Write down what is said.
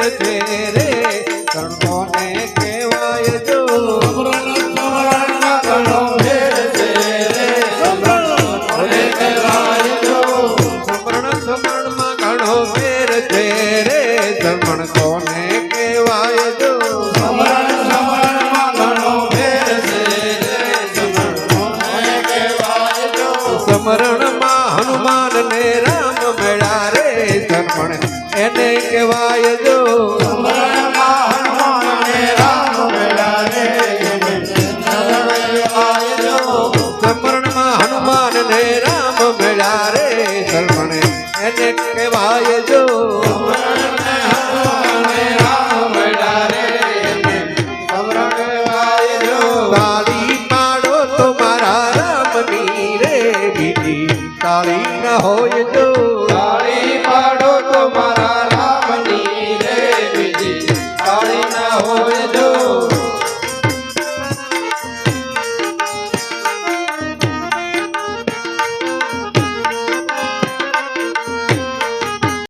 ફેર છે રે શરણ કોને કહેવાય જો સમરણમાં ઘણો ફેર છે રે સમરણ કોને કહેવાય જો સમરણમાં ઘણો ફેર છે રે સમરણ કોને કહેવાય જો સમરણમાં ઘણો ફેર છે રે સમરણ કોને કહેવાય જો સમરણમાં હનુમાન ને રામ મળ્યા રે સમરણ એને કહેવાય જો સમરણમાં હનુમાન ને રામ મળ્યા રે એને કહેવાય જો સમરણમાં હનુમાન ને રામ મળ્યા રે સમરણ એને કહેવાય જો તાળી પાડો તો મારા રામની રે બીજી તાળી ન હો